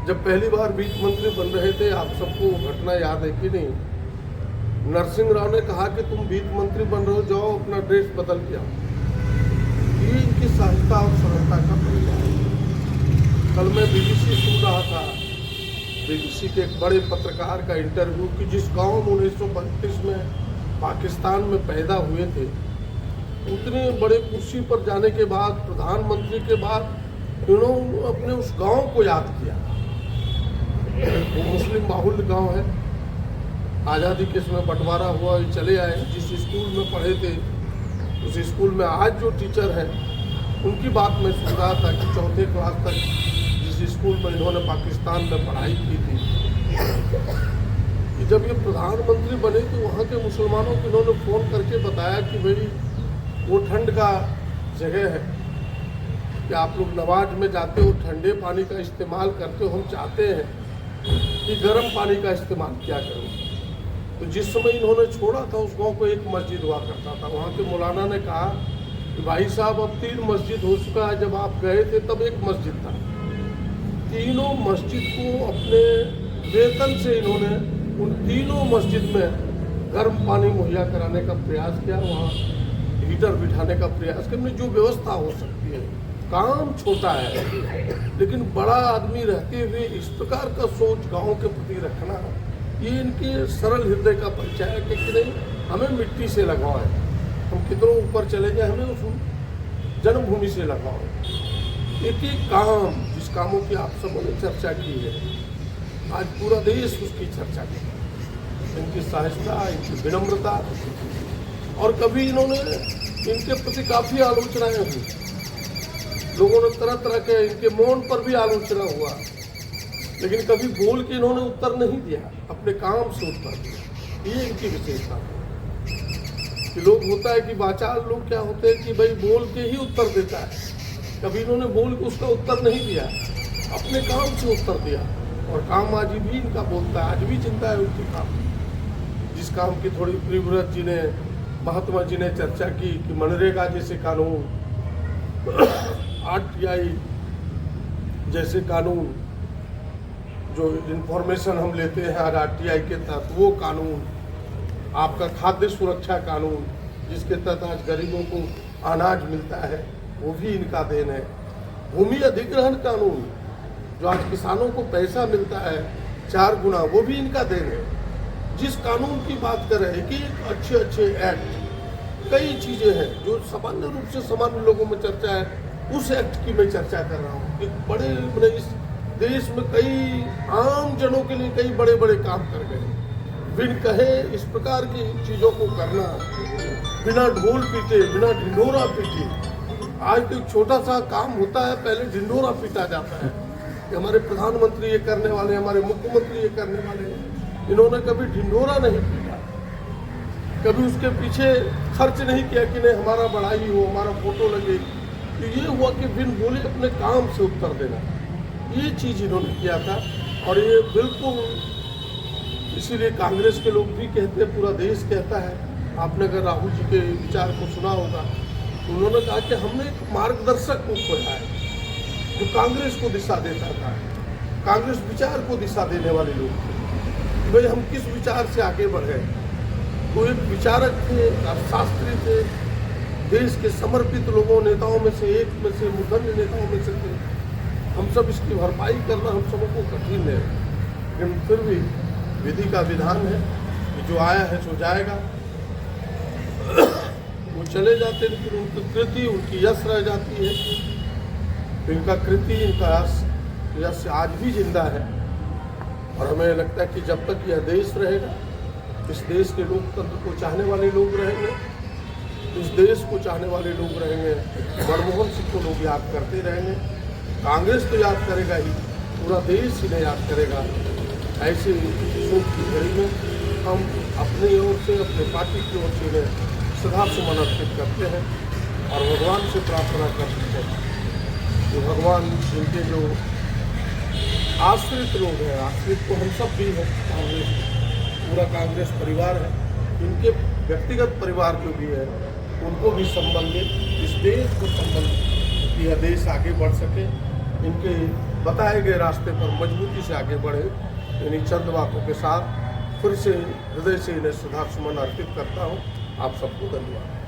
जब पहली बार वित्त मंत्री बन रहे थे, आप सबको घटना याद है कि नहीं? नरसिंह राव ने कहा कि तुम वित्त मंत्री बन रहे हो, जाओ अपना ड्रेस बदल के आओ। ये इनकी सहजता और सरलता का परिचय है। कल मैं बीबीसी सुन रहा था, बीबीसी के एक बड़े पत्रकार का इंटरव्यू कि जिस गांव में 1932 में पाकिस्तान में पैदा हुए थे, उतने बड़े कुर्सी पर जाने के बाद, प्रधानमंत्री के बाद इन्होंने अपने उस गांव को याद किया। वो मुस्लिम बाहुल्य गांव है। आज़ादी के समय बंटवारा हुआ, ये चले आए। जिस स्कूल में पढ़े थे, उस स्कूल में आज जो टीचर हैं, उनकी बात मैं सुन रहा था कि चौथे क्लास तक जिस स्कूल में इन्होंने पाकिस्तान में पढ़ाई की थी, कि जब ये प्रधानमंत्री बने तो वहाँ के मुसलमानों को इन्होंने फ़ोन करके बताया कि भाई वो ठंड का जगह है कि आप लोग नमाज में जाते हो, ठंडे पानी का इस्तेमाल करते हो, हम चाहते हैं कि गर्म पानी का इस्तेमाल किया करो। तो जिस समय इन्होंने छोड़ा था, उस गांव को एक मस्जिद हुआ करता था। वहाँ के मौलाना ने कहा कि भाई साहब अब 3 मस्जिद हो चुका है, जब आप गए थे तब एक मस्जिद था। तीनों मस्जिद को अपने वेतन से इन्होंने उन तीनों मस्जिद में गर्म पानी मुहैया कराने का प्रयास किया, वहाँ हीटर बिठाने का प्रयास किया। जो व्यवस्था हो सकती है, काम छोटा है लेकिन बड़ा आदमी रहते हुए इस प्रकार का सोच गाँव के प्रति रखना, ये इनके सरल हृदय का परिचय है कि नहीं, हमें मिट्टी से लगाव है। हम कितनों ऊपर चले जाए, हमें उस जन्मभूमि से लगाव है। एक एक काम, जिस कामों की आप सबों ने चर्चा की है, आज पूरा देश उसकी चर्चा की। इनकी सहजता, इनकी विनम्रता, और कभी इन्होंने इनके प्रति काफ़ी आलोचनाएं हुई। लोगों ने तरह तरह के इनके मौन पर भी आलोचना हुआ, लेकिन कभी बोल के इन्होंने उत्तर नहीं दिया, अपने काम से उत्तर दिया। ये इनकी विशेषता है कि लोग होता है कि वाचाल लोग क्या होते हैं कि भाई बोल के ही उत्तर देता है। कभी इन्होंने बोल के उसका उत्तर नहीं दिया, अपने काम से उत्तर दिया। और काम आज भी इनका बोलता है, आज भी चिंता है उनकी काम। जिस काम की थोड़ी प्रियव्रत जी ने, महात्मा जी ने चर्चा की कि मनरेगा जैसे कानून, RTI जैसे कानून, जो इन्फॉर्मेशन हम लेते हैं RTI के तहत, वो कानून, आपका खाद्य सुरक्षा कानून, जिसके तहत आज गरीबों को अनाज मिलता है, वो भी इनका देन है। भूमि अधिग्रहण कानून, जो आज किसानों को पैसा मिलता है 4 गुना, वो भी इनका देन है। जिस कानून की बात कर रहे हैं कि अच्छे अच्छे एक्ट, कई चीज़ें हैं जो सामान्य रूप से सामान्य लोगों में चर्चा है, उस एक्ट की मैं चर्चा कर रहा हूँ कि बड़े इस देश में कई आम जनों के लिए कई बड़े बड़े काम कर गए। बिन कहे इस प्रकार की चीज़ों को करना, बिना ढोल पीटे, बिना ढिंढोरा पीटे। आज तो एक छोटा सा काम होता है, पहले ढिंढोरा पीटा जाता है कि हमारे प्रधानमंत्री ये करने वाले, हमारे मुख्यमंत्री ये करने वाले। इन्होंने कभी ढिंढोरा नहीं पीटा, कभी उसके पीछे खर्च नहीं किया कि नहीं हमारा बढ़ाई हो, हमारा फोटो लगे। तो ये हुआ कि बिन बोले अपने काम से उत्तर देना, ये चीज़ इन्होंने किया था। और ये बिल्कुल, इसीलिए कांग्रेस के लोग भी कहते हैं, पूरा देश कहता है। आपने अगर राहुल जी के विचार को सुना होगा, तो उन्होंने कहा कि हमने एक मार्गदर्शक को खोया है जो कांग्रेस को दिशा देता था। कांग्रेस विचार को दिशा देने वाले लोग थे, भाई हम किस विचार से आगे बढ़े। तो एक विचारक थे, अर्थशास्त्री थे, देश के समर्पित लोगों, नेताओं में से एक में से, मूर्धन्य नेताओं में से थे। हम सब इसकी भरपाई करना हम सबों को कठिन है, लेकिन फिर भी विधि का विधान है कि जो आया है सो जाएगा। वो चले जाते हैं, लेकिन उनकी कृति, उनकी यश रह जाती है। तो इनका कृति, इनका यश आज भी जिंदा है। और हमें लगता है कि जब तक यह देश रहेगा, इस देश के लोकतंत्र को चाहने वाले लोग रहेंगे, इस देश को चाहने वाले लोग रहेंगे। मनमोहन सिंह को लोग याद करते रहेंगे, कांग्रेस तो याद करेगा ही, पूरा देश इन्हें याद करेगा। ऐसे शोक की घड़ी में हम अपनी ओर से, अपने पार्टी की ओर से इन्हें श्रद्धा सुमन अर्पित करते हैं और भगवान से प्रार्थना करते हैं कि भगवान इनके जो आश्रित लोग हैं, आश्रित तो हम सब भी हैं, कांग्रेस, पूरा कांग्रेस परिवार है, इनके व्यक्तिगत परिवार जो भी है उनको भी संबल दे, इस देश को संबल कि यह देश आगे बढ़ सके। इनके बताए गए रास्ते पर मजबूती से आगे बढ़े। इन्हीं चंद बातों के साथ फिर से हृदय से इन्हें श्रद्धा सुमन अर्पित करता हूँ। आप सबको धन्यवाद।